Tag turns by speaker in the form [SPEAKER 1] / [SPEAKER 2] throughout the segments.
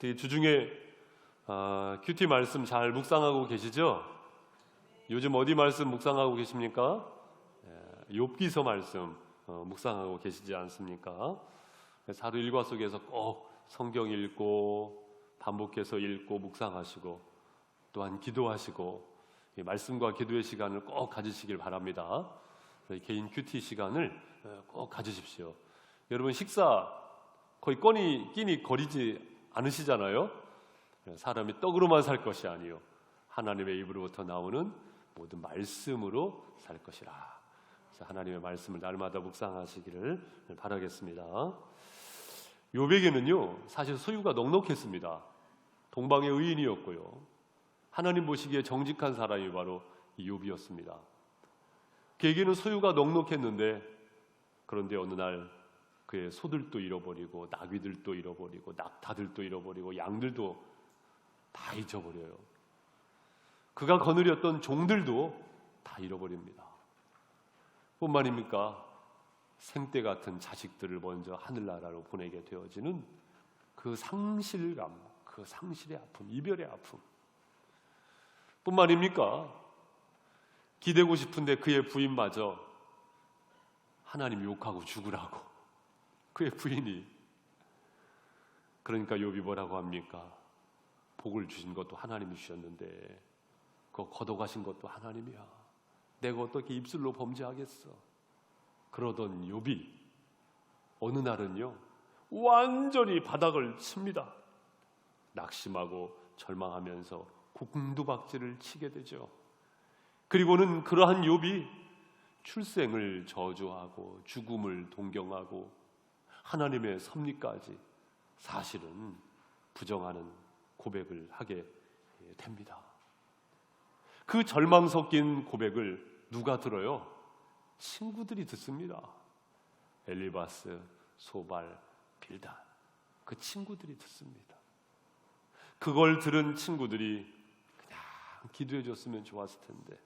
[SPEAKER 1] 되게 주중에 큐티 말씀 잘 묵상하고 계시죠? 요즘 어디 말씀 묵상하고 계십니까? 욥기서 말씀 묵상하고 계시지 않습니까? 하루 일과 속에서 꼭 성경 읽고 반복해서 읽고 묵상하시고 또한 기도하시고 말씀과 기도의 시간을 꼭 가지시길 바랍니다. 개인 큐티 시간을 꼭 가지십시오. 여러분 식사 거의 끼니 거리지 않으시잖아요. 사람이 떡으로만 살 것이 아니요 하나님의 입으로부터 나오는 모든 말씀으로 살 것이라. 그래서 하나님의 말씀을 날마다 묵상하시기를 바라겠습니다. 욥에게는요 사실 소유가 넉넉했습니다. 동방의 의인이었고요, 하나님 보시기에 정직한 사람이 바로 이 욥이었습니다. 그에게는 소유가 넉넉했는데 그런데 어느 날 그의 소들도 잃어버리고 나귀들도 잃어버리고 낙타들도 잃어버리고 양들도 다 잊어버려요. 그가 거느렸던 종들도 다 잃어버립니다. 뿐만입니까? 생떼 같은 자식들을 먼저 하늘나라로 보내게 되어지는 그 상실감, 그 상실의 아픔, 이별의 아픔. 뿐만입니까? 기대고 싶은데 그의 부인마저 하나님 욕하고 죽으라고, 그의 부인이. 그러니까 욥이 뭐라고 합니까? 복을 주신 것도 하나님이 주셨는데 그거 걷어가신 것도 하나님이야. 내가 어떻게 입술로 범죄하겠어? 그러던 욥이 어느 날은요 완전히 바닥을 칩니다. 낙심하고 절망하면서 궁두박질을 치게 되죠. 그리고는 그러한 욥이 출생을 저주하고 죽음을 동경하고 하나님의 섭리까지 사실은 부정하는 고백을 하게 됩니다. 그 절망 섞인 고백을 누가 들어요? 친구들이 듣습니다. 엘리바스, 소발, 빌단, 그 친구들이 듣습니다. 그걸 들은 친구들이 그냥 기도해 줬으면 좋았을 텐데,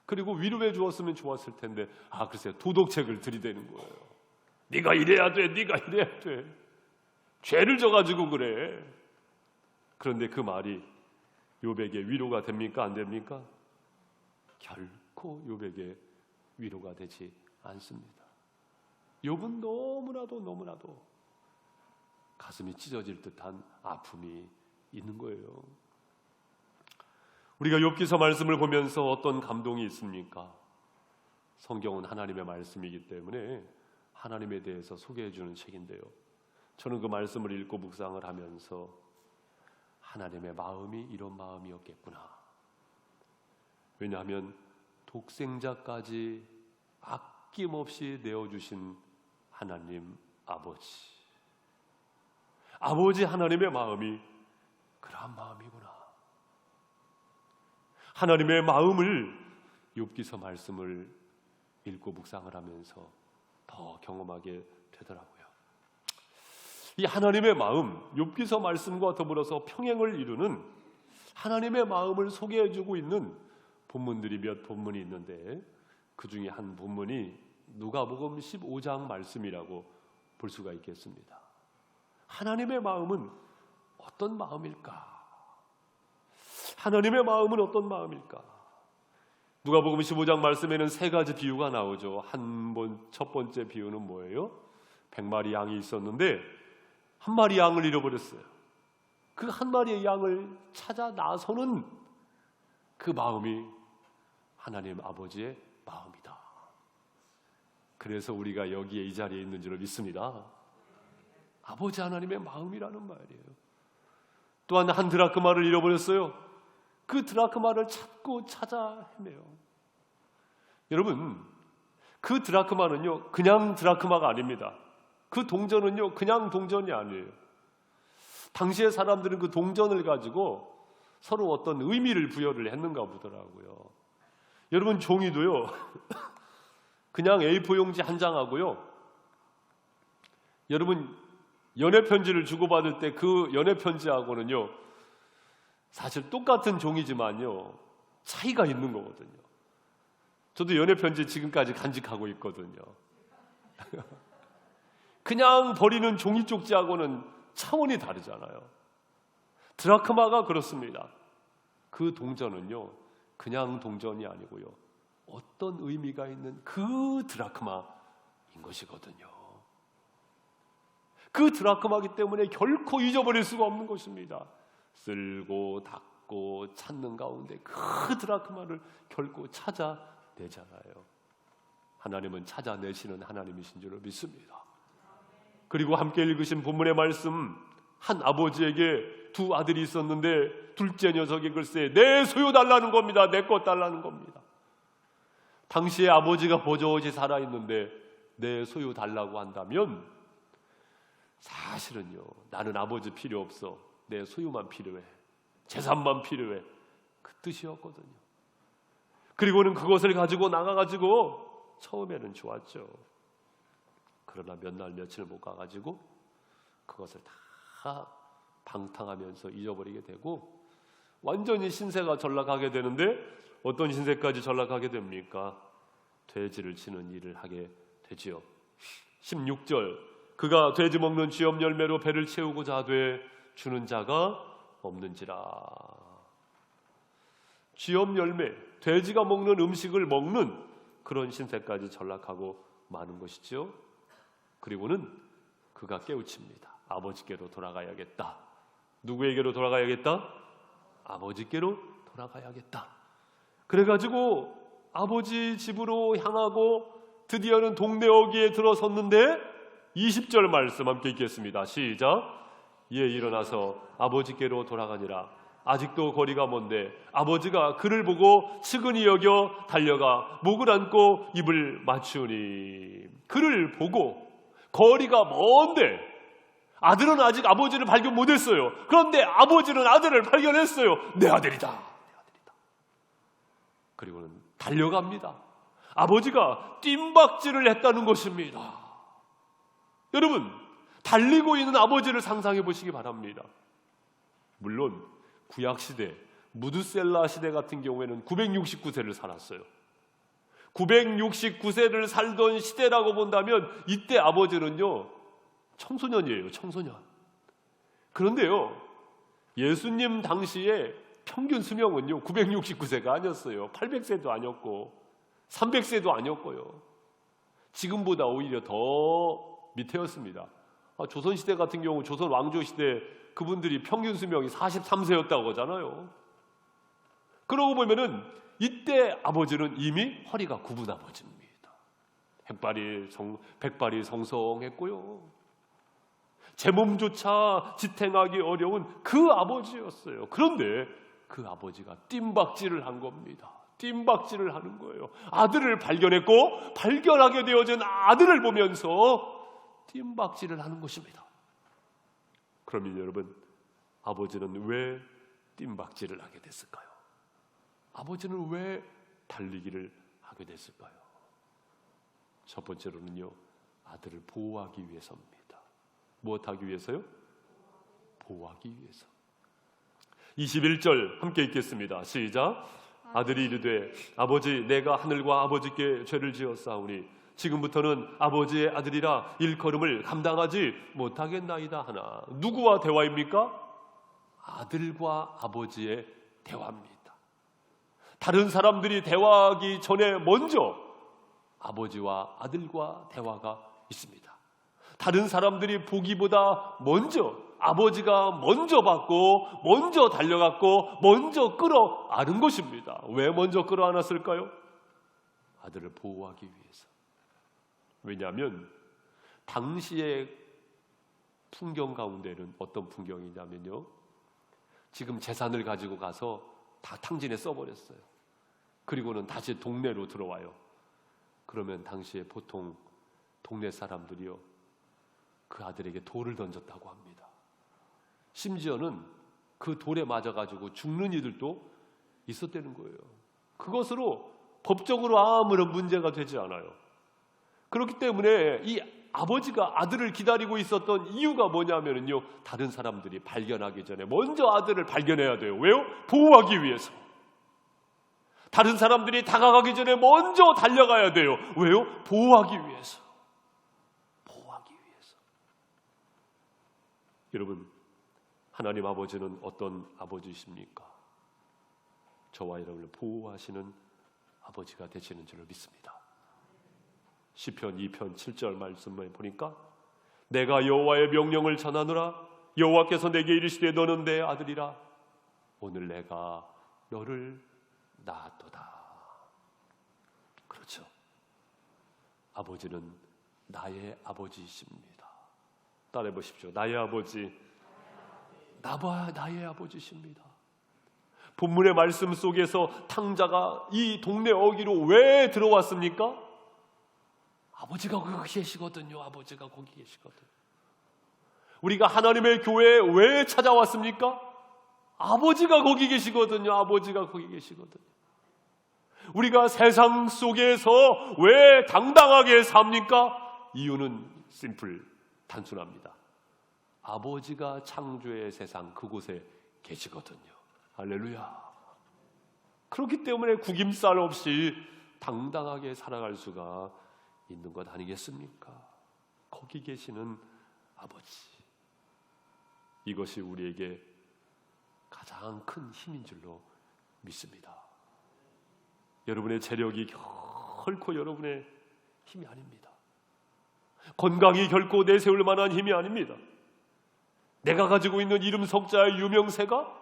[SPEAKER 1] 그리고 위로해 주었으면 좋았을 텐데, 글쎄요, 도덕책을 들이대는 거예요. 네가 이래야 돼, 네가 이래야 돼, 죄를 져가지고 그래. 그런데 그 말이 욥에게 위로가 됩니까? 안 됩니까? 결코 욥에게 위로가 되지 않습니다. 욥은 너무나도 가슴이 찢어질 듯한 아픔이 있는 거예요. 우리가 욥기서 말씀을 보면서 어떤 감동이 있습니까? 성경은 하나님의 말씀이기 때문에 하나님에 대해서 소개해 주는 책인데요, 저는 그 말씀을 읽고 묵상을 하면서 하나님의 마음이 이런 마음이었겠구나. 왜냐하면 독생자까지 아낌없이 내어주신 하나님 아버지 하나님의 마음이 그러한 마음이구나. 하나님의 마음을 욥기서 말씀을 읽고 묵상을 하면서 더 경험하게 되더라고요. 이 하나님의 마음, 욥기서 말씀과 더불어서 평행을 이루는 하나님의 마음을 소개해주고 있는 본문들이 몇 본문이 있는데, 그 중에 한 본문이 누가복음 15장 말씀이라고 볼 수가 있겠습니다. 하나님의 마음은 어떤 마음일까? 하나님의 마음은 어떤 마음일까? 누가복음 15장 말씀에는 세 가지 비유가 나오죠. 첫 번째 비유는 뭐예요? 100마리 양이 있었는데 한 마리 양을 잃어버렸어요. 그 한 마리의 양을 찾아 나서는 그 마음이 하나님 아버지의 마음이다. 그래서 우리가 여기에 이 자리에 있는 줄을 믿습니다. 아버지 하나님의 마음이라는 말이에요. 또한 한 드라크마를 잃어버렸어요. 그 드라크마를 찾아 헤매요. 여러분, 그 드라크마는요 그냥 드라크마가 아닙니다. 그 동전은요 그냥 동전이 아니에요. 당시의 사람들은 그 동전을 가지고 서로 어떤 의미를 부여를 했는가 보더라고요. 여러분, 종이도요 그냥 A4 용지 한 장하고요, 여러분 연애 편지를 주고받을 때 그 연애 편지하고는요 사실 똑같은 종이지만요 차이가 있는 거거든요. 저도 연애 편지 지금까지 간직하고 있거든요. 그냥 버리는 종이 쪽지하고는 차원이 다르잖아요. 드라크마가 그렇습니다. 그 동전은요, 그냥 동전이 아니고요, 어떤 의미가 있는 그 드라크마인 것이거든요. 그 드라크마이기 때문에 결코 잊어버릴 수가 없는 것입니다. 쓸고 닦고 찾는 가운데 그 드라크마를 결코 찾아내잖아요. 하나님은 찾아내시는 하나님이신 줄 믿습니다. 그리고 함께 읽으신 본문의 말씀, 한 아버지에게 두 아들이 있었는데 둘째 녀석이 글쎄 내 소유 달라는 겁니다. 내 것 달라는 겁니다. 당시에 아버지가 버젓이 살아있는데 내 소유 달라고 한다면 사실은요, 나는 아버지 필요 없어, 내 소유만 필요해, 재산만 필요해, 그 뜻이었거든요. 그리고는 그것을 가지고 나가가지고 처음에는 좋았죠. 그러나 몇 날 며칠 못 가가지고 그것을 다 방탕하면서 잊어버리게 되고 완전히 신세가 전락하게 되는데, 어떤 신세까지 전락하게 됩니까? 돼지를 치는 일을 하게 되지요. 16절, 그가 돼지 먹는 쥐업 열매로 배를 채우고자 하되 주는 자가 없는지라. 쥐업 열매, 돼지가 먹는 음식을 먹는 그런 신세까지 전락하고 마는 것이죠. 그리고는 그가 깨우칩니다. 아버지께로 돌아가야겠다. 누구에게로 돌아가야겠다? 아버지께로 돌아가야겠다. 그래가지고 아버지 집으로 향하고 드디어는 동네 어귀에 들어섰는데 20절 말씀 함께 읽겠습니다. 시작. 이에 일어나서 아버지께로 돌아가니라. 아직도 거리가 먼데 아버지가 그를 보고 측은히 여겨 달려가 목을 안고 입을 맞추니. 그를 보고 거리가 먼데 아들은 아직 아버지를 발견 못했어요. 그런데 아버지는 아들을 발견했어요. 내 아들이다, 내 아들이다. 그리고는 달려갑니다. 아버지가 뜀박질을 했다는 것입니다. 여러분, 달리고 있는 아버지를 상상해 보시기 바랍니다. 물론 구약시대, 무드셀라 시대 같은 경우에는 969세를 살았어요. 969세를 살던 시대라고 본다면 이때 아버지는요, 청소년이에요. 청소년. 그런데요, 예수님 당시에 평균 수명은요 969세가 아니었어요. 800세도 아니었고 300세도 아니었고요. 지금보다 오히려 더 밑에였습니다. 조선시대 같은 경우, 조선 왕조시대 그분들이 평균 수명이 43세였다고 하잖아요. 그러고 보면은 이때 아버지는 이미 허리가 굽은 아버지입니다. 백발이 성성했고요. 제 몸조차 지탱하기 어려운 그 아버지였어요. 그런데 그 아버지가 뜀박질을 한 겁니다. 뜀박질을 하는 거예요. 아들을 발견했고 발견하게 되어진 아들을 보면서 뜀박질을 하는 것입니다. 그러면 여러분, 아버지는 왜 뜀박질을 하게 됐을까요? 아버지는 왜 달리기를 하게 됐을까요? 첫 번째로는요, 아들을 보호하기 위해서입니다. 무엇하기 위해서요? 보호하기 위해서. 21절 함께 읽겠습니다. 시작. 아들이 이르되 아버지, 내가 하늘과 아버지께 죄를 지었사오니 지금부터는 아버지의 아들이라 일컬음을 감당하지 못하겠나이다 하나. 누구와 대화입니까? 아들과 아버지의 대화입니다. 다른 사람들이 대화하기 전에 먼저 아버지와 아들과 대화가 있습니다. 다른 사람들이 보기보다 먼저 아버지가 먼저 받고 먼저 달려갔고 먼저 끌어안은 것입니다. 왜 먼저 끌어안았을까요? 아들을 보호하기 위해서. 왜냐하면 당시의 풍경 가운데는 어떤 풍경이냐면요, 지금 재산을 가지고 가서 다 탕진에 써버렸어요. 그리고는 다시 동네로 들어와요. 그러면 당시에 보통 동네 사람들이요, 그 아들에게 돌을 던졌다고 합니다. 심지어는 그 돌에 맞아가지고 죽는 이들도 있었다는 거예요. 그것으로 법적으로 아무런 문제가 되지 않아요. 그렇기 때문에 이 아버지가 아들을 기다리고 있었던 이유가 뭐냐면요, 다른 사람들이 발견하기 전에 먼저 아들을 발견해야 돼요. 왜요? 보호하기 위해서. 다른 사람들이 다가가기 전에 먼저 달려가야 돼요. 왜요? 보호하기 위해서. 보호하기 위해서. 여러분, 하나님 아버지는 어떤 아버지이십니까? 저와 여러분을 보호하시는 아버지가 되시는 줄로 믿습니다. 시편 2편 7절 말씀을 보니까 내가 여호와의 명령을 전하노라. 여호와께서 내게 이르시되 너는 내 아들이라. 오늘 내가 너를 낳았도다. 그렇죠. 아버지는 나의 아버지이십니다. 따라해 보십시오. 나의 아버지, 나의 아버지십니다. 본문의 말씀 속에서 탕자가 이 동네 어귀로 왜 들어왔습니까? 아버지가 거기 계시거든요. 아버지가 거기 계시거든요. 우리가 하나님의 교회에 왜 찾아왔습니까? 아버지가 거기 계시거든요. 아버지가 거기 계시거든요. 우리가 세상 속에서 왜 당당하게 삽니까? 이유는 단순합니다. 아버지가 창조의 세상 그곳에 계시거든요. 할렐루야. 그렇기 때문에 구김살 없이 당당하게 살아갈 수가 있는 것 아니겠습니까? 거기 계시는 아버지. 이것이 우리에게 가장 큰 힘인 줄로 믿습니다. 여러분의 재력이 결코 여러분의 힘이 아닙니다. 건강이 결코 내세울 만한 힘이 아닙니다. 내가 가지고 있는 이름 석자의 유명세가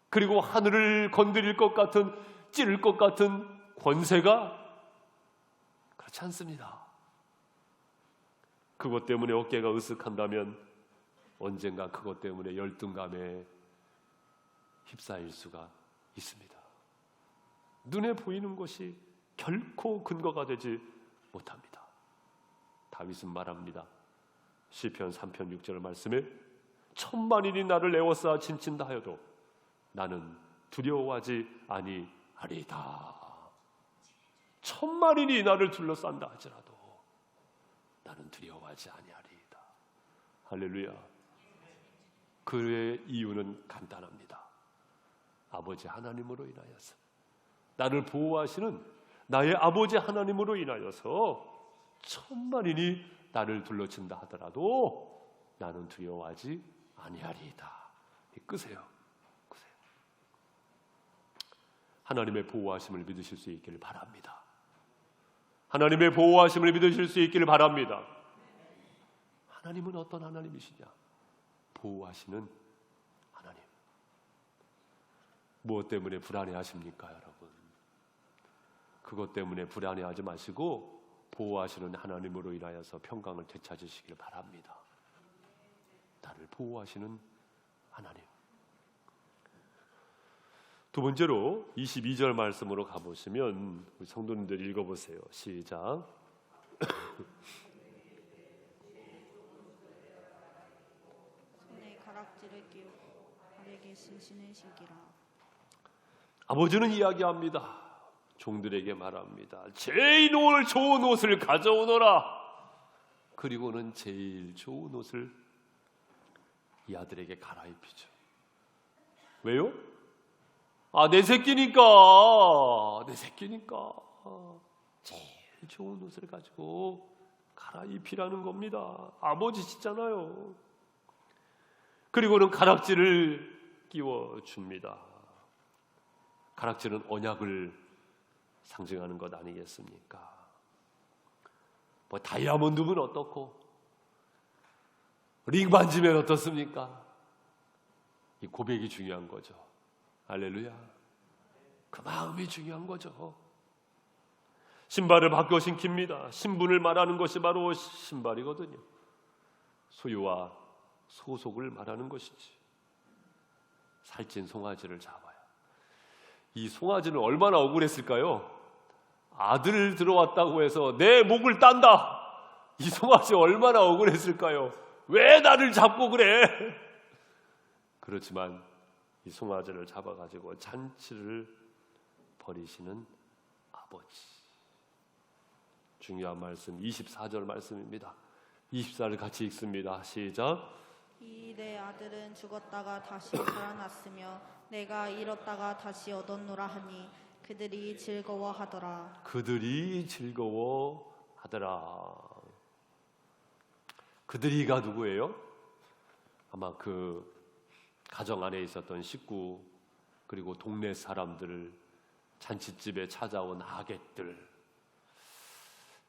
[SPEAKER 1] 그리고 하늘을 건드릴 것 같은 찌를 것 같은 권세가 그렇지 않습니다. 그것 때문에 어깨가 으쓱한다면 언젠가 그것 때문에 열등감에 휩싸일 수가 있습니다. 눈에 보이는 것이 결코 근거가 되지 못합니다. 다윗은 말합니다. 시편 3편 6절 말씀에 천만인이 나를 에워싸 진친다 하여도 나는 두려워하지 아니하리이다. 천만인이 나를 둘러싼다 하더라도 나는 두려워하지 아니하리이다. 할렐루야. 그의 이유는 간단합니다. 아버지 하나님으로 인하여서, 나를 보호하시는 나의 아버지 하나님으로 인하여서 천만인이 나를 둘러친다 하더라도 나는 두려워하지 아니하리이다. 끄세요. 하나님의 보호하심을 믿으실 수 있기를 바랍니다. 하나님의 보호하심을 믿으실 수 있기를 바랍니다. 하나님은 어떤 하나님이시냐? 보호하시는 하나님. 무엇 때문에 불안해하십니까, 여러분? 그것 때문에 불안해하지 마시고 보호하시는 하나님으로 인하여서 평강을 되찾으시길 바랍니다. 나를 보호하시는 하나님. 두 번째로 22절 말씀으로 가보시면 우리 성도님들 읽어보세요. 시작.
[SPEAKER 2] 손에 가락지를 끼우고 발에게 신신을 신기라.
[SPEAKER 1] 아버지는 이야기합니다. 종들에게 말합니다. 제일 좋은 옷을 가져오너라. 그리고는 제일 좋은 옷을 이 아들에게 갈아입히죠. 왜요? 내 새끼니까 제일 좋은 옷을 가지고 갈아입히라는 겁니다. 아버지시잖아요. 그리고는 가락지를 끼워줍니다. 가락지는 언약을 상징하는 것 아니겠습니까? 다이아몬드면 어떻고 링 반지면 어떻습니까? 이 고백이 중요한 거죠. 할렐루야. 그 마음이 중요한 거죠. 신발을 바꿔 신깁니다. 신분을 말하는 것이 바로 신발이거든요. 소유와 소속을 말하는 것이지. 살찐 송아지를 잡아요. 이 송아지는 얼마나 억울했을까요? 아들 들어왔다고 해서 내 목을 딴다. 이 송아지 얼마나 억울했을까요? 왜 나를 잡고 그래? 그렇지만 이 송아지를 잡아가지고 잔치를 벌이시는 아버지. 중요한 말씀 24절 말씀입니다. 24를 같이 읽습니다. 시작.
[SPEAKER 2] 이 내 아들은 죽었다가 다시 살아났으며 내가 잃었다가 다시 얻었노라 하니 그들이 즐거워하더라.
[SPEAKER 1] 그들이 즐거워하더라. 그들이가 누구예요? 아마 그 가정 안에 있었던 식구, 그리고 동네 사람들, 잔칫집에 찾아온 하객들,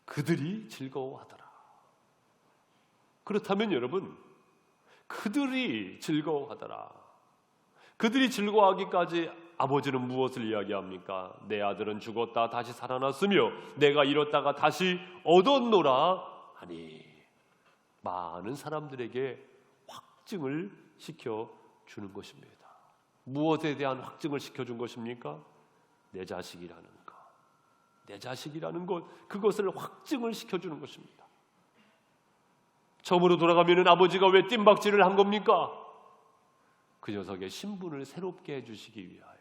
[SPEAKER 1] 그들이 즐거워하더라. 그렇다면 여러분, 그들이 즐거워하더라. 그들이 즐거워하기까지 아버지는 무엇을 이야기합니까? 내 아들은 죽었다 다시 살아났으며 내가 잃었다가 다시 얻었노라 하니, 많은 사람들에게 확증을 시켜주는 것입니다. 무엇에 대한 확증을 시켜준 것입니까? 내 자식이라는 것, 내 자식이라는 것, 그것을 확증을 시켜주는 것입니다. 처음으로 돌아가면 아버지가 왜 뜀박질을 한 겁니까? 그 녀석의 신분을 새롭게 해주시기 위하여,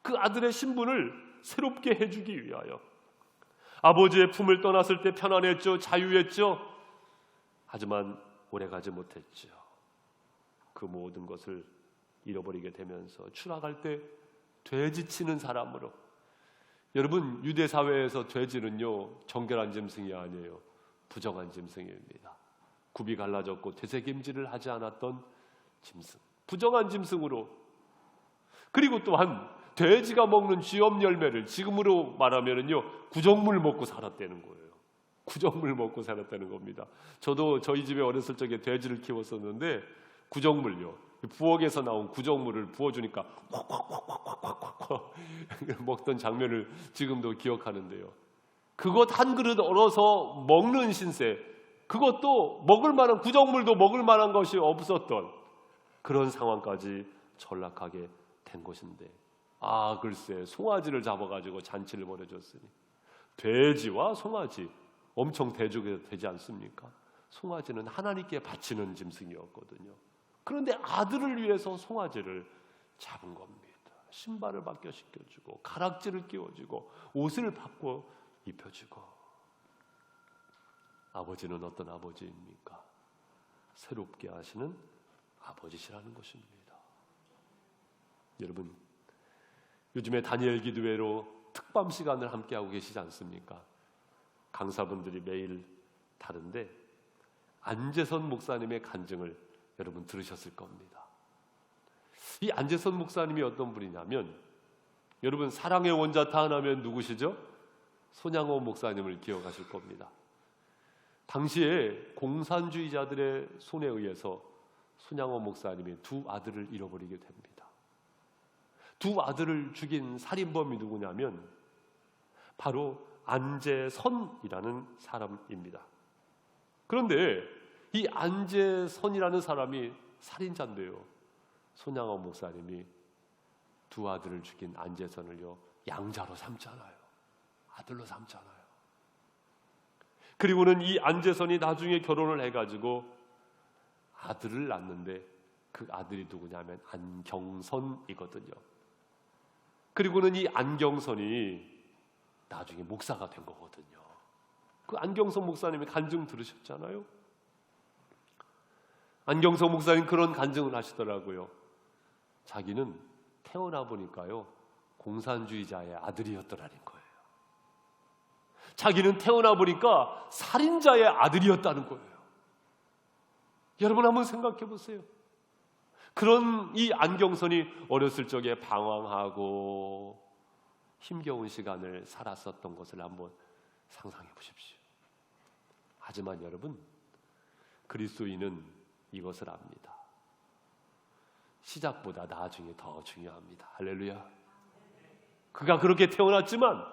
[SPEAKER 1] 그 아들의 신분을 새롭게 해주기 위하여. 아버지의 품을 떠났을 때 편안했죠, 자유했죠. 하지만 오래가지 못했죠. 그 모든 것을 잃어버리게 되면서 추락할 때 돼지치는 사람으로. 여러분, 유대 사회에서 돼지는요, 정결한 짐승이 아니에요. 부정한 짐승입니다. 굽이 갈라졌고 되새김질을 하지 않았던 짐승, 부정한 짐승으로. 그리고 또한 돼지가 먹는 쥐엄 열매를 지금으로 말하면은요, 구정물 먹고 살았다는 거예요. 구정물 먹고 살았다는 겁니다. 저도 저희 집에 어렸을 적에 돼지를 키웠었는데, 구정물요, 부엌에서 나온 구정물을 부어주니까 콱콱콱콱콱콱 먹던 장면을 지금도 기억하는데요. 그것 한 그릇 얼어서 먹는 신세, 그것도 먹을 만한, 구정물도 먹을 만한 것이 없었던 그런 상황까지 전락하게 된 것인데, 아, 글쎄, 송아지를 잡아가지고 잔치를 벌여줬으니, 돼지와 송아지 엄청 대조가 되지 않습니까? 송아지는 하나님께 바치는 짐승이었거든요. 그런데 아들을 위해서 송아지를 잡은 겁니다. 신발을 바뀌어시켜주고, 가락지를 끼워주고, 옷을 바꿔 입혀주고. 아버지는 어떤 아버지입니까? 새롭게 하시는 아버지시라는 것입니다. 여러분, 요즘에 다니엘 기도회로 특밤 시간을 함께하고 계시지 않습니까? 강사분들이 매일 다른데, 안재선 목사님의 간증을 여러분 들으셨을 겁니다. 이 안재선 목사님이 어떤 분이냐면, 여러분, 사랑의 원자탄 하면 누구시죠? 손양호 목사님을 기억하실 겁니다. 당시에 공산주의자들의 손에 의해서 손양호 목사님이 두 아들을 잃어버리게 됩니다. 두 아들을 죽인 살인범이 누구냐면 바로 안재선이라는 사람입니다. 그런데 이 안재선이라는 사람이 살인자인데요, 손양호 목사님이 두 아들을 죽인 안재선을요, 양자로 삼잖아요. 아들로 삼잖아요. 그리고는 이 안재선이 나중에 결혼을 해가지고 아들을 낳는데, 그 아들이 누구냐면 안경선이거든요. 그리고는 이 안경선이 나중에 목사가 된 거거든요. 그 안경선 목사님의 간증 들으셨잖아요. 안경선 목사님 그런 간증을 하시더라고요. 자기는 태어나 보니까요, 공산주의자의 아들이었더라는 거예요. 자기는 태어나 보니까 살인자의 아들이었다는 거예요. 여러분, 한번 생각해 보세요. 그런 이 안경선이 어렸을 적에 방황하고 힘겨운 시간을 살았었던 것을 한번 상상해 보십시오. 하지만 여러분, 그리스도인은 이것을 압니다. 시작보다 나중에 더 중요합니다. 할렐루야. 그가 그렇게 태어났지만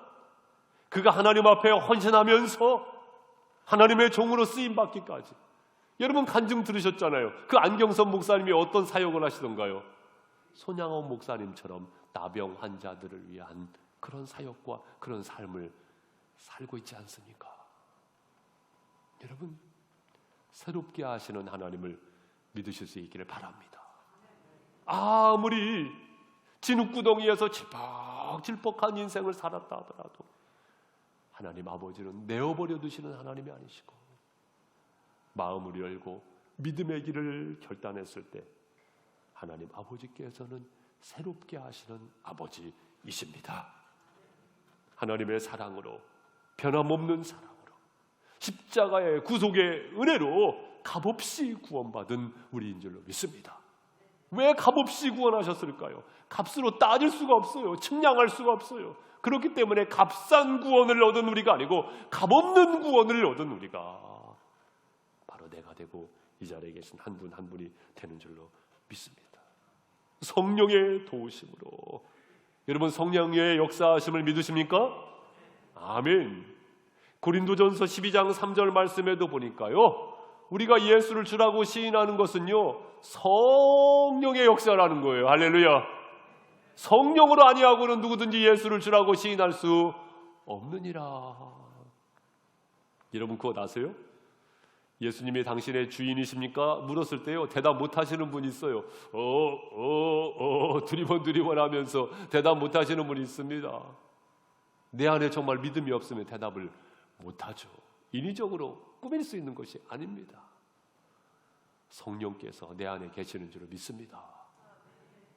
[SPEAKER 1] 그가 하나님 앞에 헌신하면서 하나님의 종으로 쓰임받기까지. 여러분, 간증 들으셨잖아요. 그 안경선 목사님이 어떤 사역을 하시던가요? 손양호 목사님처럼 나병 환자들을 위한 그런 사역과 그런 삶을 살고 있지 않습니까? 여러분, 새롭게 하시는 하나님을 믿으실 수 있기를 바랍니다. 아무리 진흙구덩이에서 질퍽질퍽한 인생을 살았다 하더라도 하나님 아버지는 내어버려 두시는 하나님이 아니시고, 마음을 열고 믿음의 길을 결단했을 때 하나님 아버지께서는 새롭게 하시는 아버지이십니다. 하나님의 사랑으로, 변함없는 사랑으로, 십자가의 구속의 은혜로 값없이 구원받은 우리인 줄로 믿습니다. 왜 값없이 구원하셨을까요? 값으로 따질 수가 없어요. 측량할 수가 없어요. 그렇기 때문에 값싼 구원을 얻은 우리가 아니고 값없는 구원을 얻은 우리가 바로 내가 되고 이 자리에 계신 한 분 한 분이 되는 줄로 믿습니다. 성령의 도우심으로. 여러분, 성령의 역사하심을 믿으십니까? 아멘. 고린도전서 12장 3절 말씀에도 보니까요, 우리가 예수를 주라고 시인하는 것은요, 성령의 역사라는 거예요. 할렐루야. 성령으로 아니하고는 누구든지 예수를 주라고 시인할 수 없느니라. 여러분, 그거 아세요? 예수님이 당신의 주인이십니까? 물었을 때요, 대답 못하시는 분이 있어요. 두리번 하면서 대답 못하시는 분이 있습니다. 내 안에 정말 믿음이 없으면 대답을 못하죠. 인위적으로 꾸밀 수 있는 것이 아닙니다. 성령께서 내 안에 계시는 줄 믿습니다.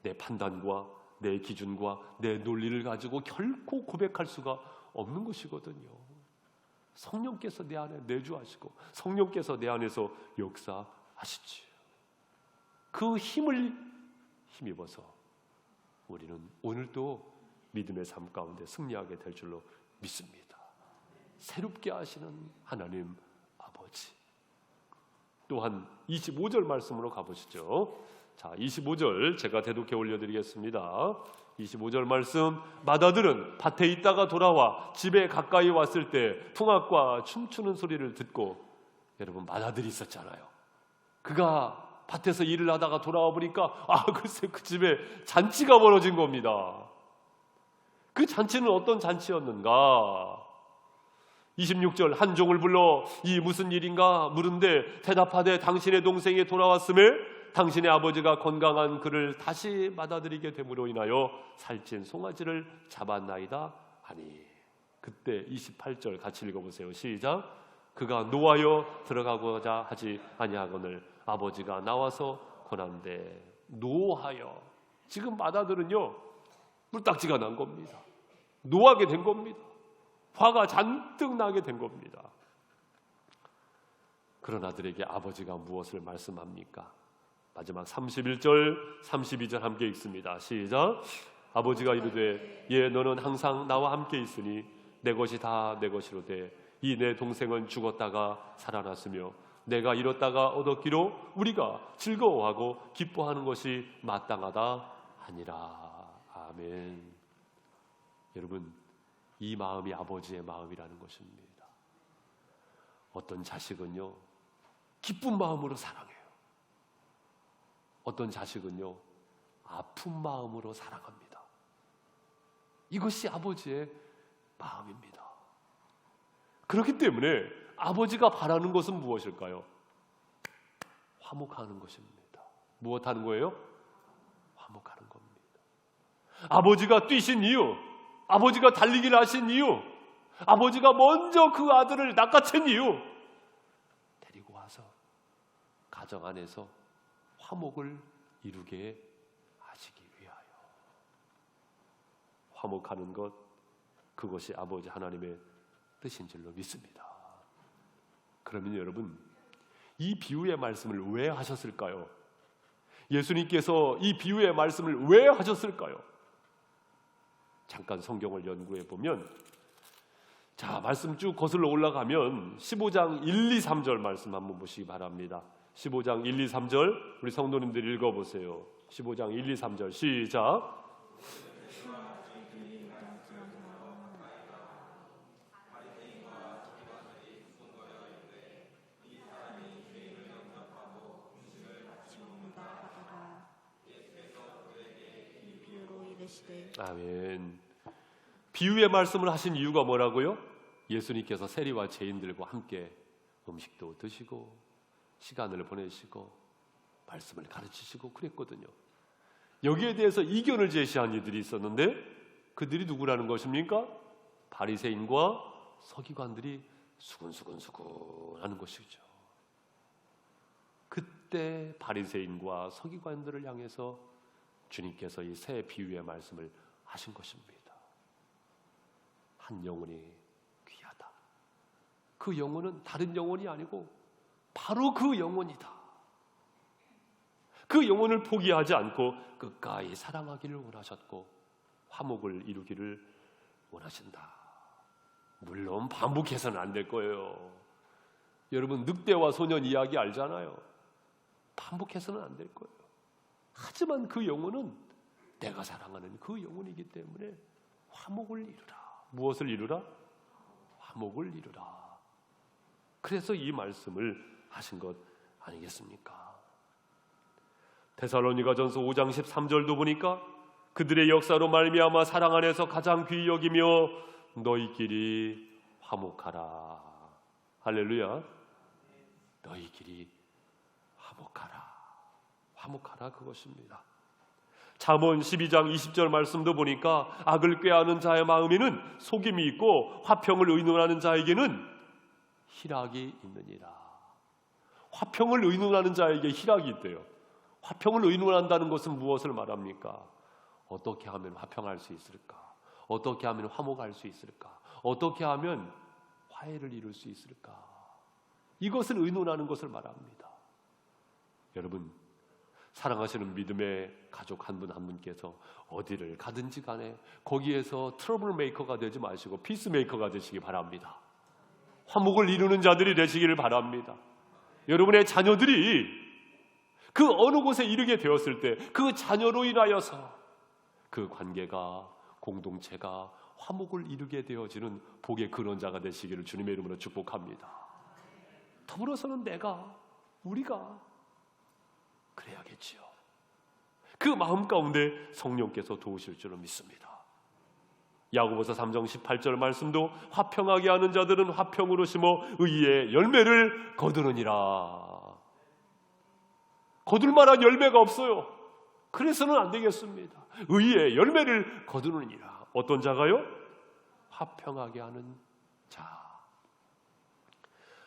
[SPEAKER 1] 내 판단과 내 기준과 내 논리를 가지고 결코 고백할 수가 없는 것이거든요. 성령께서 내 안에 내주하시고 성령께서 내 안에서 역사하시지요. 그 힘을 힘입어서 우리는 오늘도 믿음의 삶 가운데 승리하게 될 줄로 믿습니다. 새롭게 하시는 하나님 아버지. 또한 25절 말씀으로 가보시죠. 자, 25절 제가 대독해 올려드리겠습니다. 25절 말씀, 맏아들은 밭에 있다가 돌아와 집에 가까이 왔을 때 풍악과 춤추는 소리를 듣고, 여러분, 맏아들이 있었잖아요. 그가 밭에서 일을 하다가 돌아와 보니까 글쎄 그 집에 잔치가 벌어진 겁니다. 그 잔치는 어떤 잔치였는가? 26절, 한 종을 불러 이 무슨 일인가 물은데 대답하되 당신의 동생이 돌아왔음에 당신의 아버지가 건강한 그를 다시 받아들이게 됨으로 인하여 살찐 송아지를 잡았나이다 하니. 그때 28절 같이 읽어보세요. 시작. 그가 노하여 들어가고자 하지 아니하거늘 아버지가 나와서 권한대. 노하여. 지금 맏아들은요, 뿔딱지가 난 겁니다. 노하게 된 겁니다. 화가 잔뜩 나게 된 겁니다. 그런 아들에게 아버지가 무엇을 말씀합니까? 마지막 31절, 32절 함께 읽습니다. 시작. 아버지가 이르되 예 너는 항상 나와 함께 있으니 내 것이 다 내 것이로 돼. 이 내 동생은 죽었다가 살아났으며 내가 잃었다가 얻었기로 우리가 즐거워하고 기뻐하는 것이 마땅하다 하니라. 아멘. 여러분, 이 마음이 아버지의 마음이라는 것입니다. 어떤 자식은요, 기쁜 마음으로 사랑해요. 어떤 자식은요, 아픈 마음으로 사랑합니다. 이것이 아버지의 마음입니다. 그렇기 때문에 아버지가 바라는 것은 무엇일까요? 화목하는 것입니다. 무엇하는 거예요? 화목하는 겁니다. 아버지가 뛰신 이유, 아버지가 달리기를 하신 이유, 아버지가 먼저 그 아들을 낚아챈 이유, 데리고 와서 가정 안에서 화목을 이루게 하시기 위하여. 화목하는 것, 그것이 아버지 하나님의 뜻인 줄로 믿습니다. 그러면 여러분, 이 비유의 말씀을 왜 하셨을까요? 예수님께서 이 비유의 말씀을 왜 하셨을까요? 잠깐 성경을 연구해 보면, 자, 말씀 쭉 거슬러 올라가면 15장 1, 2, 3절 말씀 한번 보시기 바랍니다. 15장 1, 2, 3절 우리 성도님들 읽어보세요. 15장 1, 2, 3절 시작. 아멘. 비유의 말씀을 하신 이유가 뭐라고요? 예수님께서 세리와 죄인들과 함께 음식도 드시고 시간을 보내시고 말씀을 가르치시고 그랬거든요. 여기에 대해서 이견을 제시한 이들이 있었는데 그들이 누구라는 것입니까? 바리새인과 서기관들이 수근수근 하는 것이죠. 그때 바리새인과 서기관들을 향해서 주님께서 이 새 비유의 말씀을 하신 것입니다. 한 영혼이 귀하다. 그 영혼은 다른 영혼이 아니고 바로 그 영혼이다. 그 영혼을 포기하지 않고 끝까지 사랑하기를 원하셨고 화목을 이루기를 원하신다. 물론 반복해서는 안 될 거예요. 여러분 늑대와 소년 이야기 알잖아요. 반복해서는 안 될 거예요. 하지만 그 영혼은 내가 사랑하는 그 영혼이기 때문에 화목을 이루라. 무엇을 이루라? 화목을 이루라. 그래서 이 말씀을 하신 것 아니겠습니까? 데살로니가전서 5장 13절도 보니까 그들의 역사로 말미암아 사랑 안에서 가장 귀히 여기며 너희끼리 화목하라. 할렐루야. 너희끼리 화목하라. 화목하라 그것입니다. 잠언 12장 20절 말씀도 보니까 악을 꾀하는 자의 마음에는 속임이 있고 화평을 의논하는 자에게는 희락이 있느니라. 화평을 의논하는 자에게 희락이 있대요. 화평을 의논한다는 것은 무엇을 말합니까? 어떻게 하면 화평할 수 있을까? 어떻게 하면 화목할 수 있을까? 어떻게 하면 화해를 이룰 수 있을까? 이것을 의논하는 것을 말합니다. 여러분, 사랑하시는 믿음의 가족 한 분 한 분께서 어디를 가든지 간에 거기에서 트러블 메이커가 되지 마시고 피스 메이커가 되시기 바랍니다. 화목을 이루는 자들이 되시기를 바랍니다. 여러분의 자녀들이 그 어느 곳에 이르게 되었을 때 그 자녀로 인하여서 그 관계가 공동체가 화목을 이루게 되어지는 복의 근원자가 되시기를 주님의 이름으로 축복합니다. 더불어서는 우리가 그래야겠지요. 그 마음 가운데 성령께서 도우실 줄을 믿습니다. 야고보서 3장 18절 말씀도 화평하게 하는 자들은 화평으로 심어 의의 열매를 거두느니라. 거둘 만한 열매가 없어요. 그래서는 안 되겠습니다. 의의 열매를 거두느니라. 어떤 자가요? 화평하게 하는 자.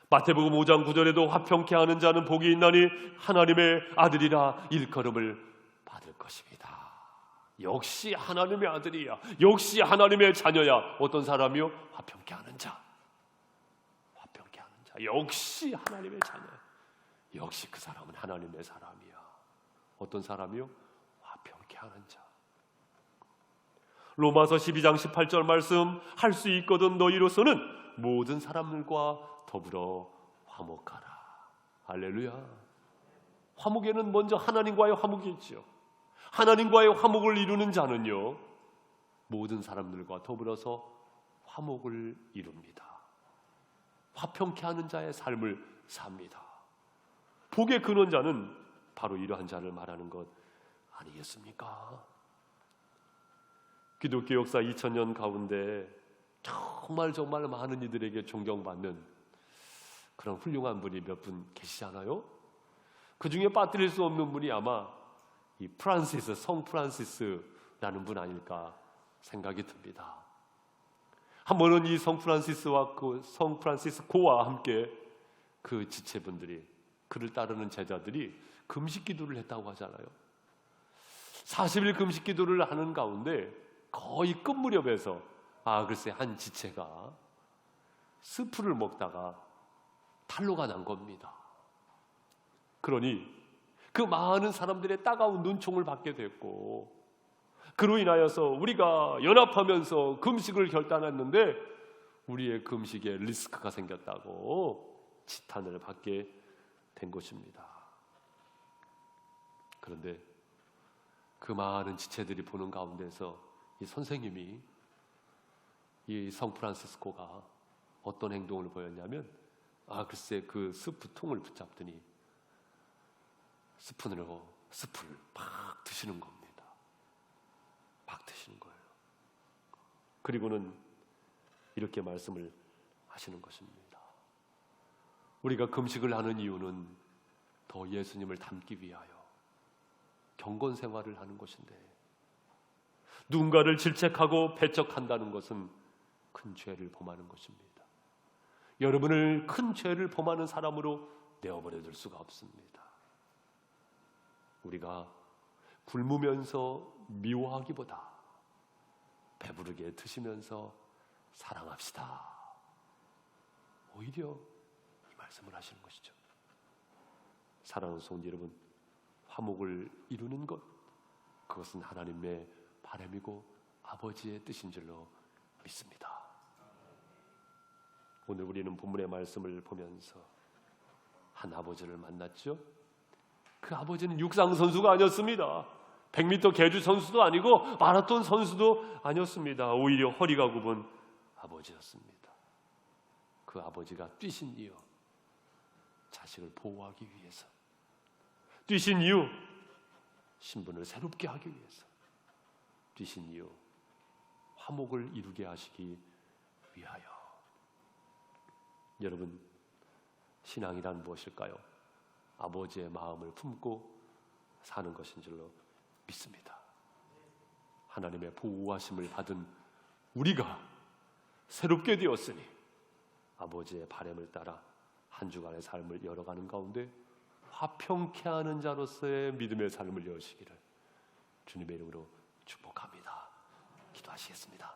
[SPEAKER 1] 마태복음 5장 9절에도 화평케 하는 자는 복이 있나니 하나님의 아들이라 일컬음을 받을 것입니다. 역시 하나님의 아들이야. 역시 하나님의 자녀야. 어떤 사람이요? 화평케 하는 자. 화평케 하는 자. 역시 하나님의 자녀야. 역시 그 사람은 하나님의 사람이야. 어떤 사람이요? 화평케 하는 자. 로마서 12장 18절 말씀, 할 수 있거든 너희로서는 모든 사람들과 더불어 화목하라. 할렐루야. 화목에는 먼저 하나님과의 화목이 있죠. 하나님과의 화목을 이루는 자는요, 모든 사람들과 더불어서 화목을 이룹니다. 화평케 하는 자의 삶을 삽니다. 복의 근원자는 바로 이러한 자를 말하는 것 아니겠습니까? 기독교 역사 2000년 가운데 정말 많은 이들에게 존경받는 그런 훌륭한 분이 몇 분 계시잖아요. 그 중에 빠뜨릴 수 없는 분이 아마 이 성 프란시스라는 분 아닐까 생각이 듭니다. 한 번은 이 성 프란시스코와 함께 그 지체분들이, 그를 따르는 제자들이 금식 기도를 했다고 하잖아요. 40일 금식 기도를 하는 가운데 거의 끝 무렵에서 글쎄 한 지체가 스프를 먹다가 탈로가 난 겁니다. 그러니 그 많은 사람들의 따가운 눈총을 받게 됐고, 그로 인하여서 우리가 연합하면서 금식을 결단했는데 우리의 금식에 리스크가 생겼다고 지탄을 받게 된 것입니다. 그런데 그 많은 지체들이 보는 가운데서 이 선생님이, 이 성 프란시스코가 어떤 행동을 보였냐면, 글쎄 그 스프 통을 붙잡더니 스푼으로 스프를 막 드시는 겁니다. 막 드시는 거예요. 그리고는 이렇게 말씀을 하시는 것입니다. 우리가 금식을 하는 이유는 더 예수님을 닮기 위하여 경건 생활을 하는 것인데, 누군가를 질책하고 배척한다는 것은 큰 죄를 범하는 것입니다. 여러분을 큰 죄를 범하는 사람으로 내어버려 둘 수가 없습니다. 우리가 굶으면서 미워하기보다 배부르게 드시면서 사랑합시다. 오히려 이 말씀을 하시는 것이죠. 사랑하는 성도 여러분, 화목을 이루는 것, 그것은 하나님의 바람이고 아버지의 뜻인 줄로 믿습니다. 오늘 우리는 본문의 말씀을 보면서 한 아버지를 만났죠. 그 아버지는 육상 선수가 아니었습니다. 100m 계주 선수도 아니고 마라톤 선수도 아니었습니다. 오히려 허리가 굽은 아버지였습니다. 그 아버지가 뛰신 이유, 자식을 보호하기 위해서, 뛰신 이유, 신분을 새롭게 하기 위해서, 뛰신 이유, 화목을 이루게 하시기 위하여. 여러분, 신앙이란 무엇일까요? 아버지의 마음을 품고 사는 것인 줄로 믿습니다. 하나님의 보호하심을 받은 우리가 새롭게 되었으니 아버지의 바람을 따라 한 주간의 삶을 열어가는 가운데 화평케 하는 자로서의 믿음의 삶을 여시기를 주님의 이름으로 축복합니다. 기도하시겠습니다.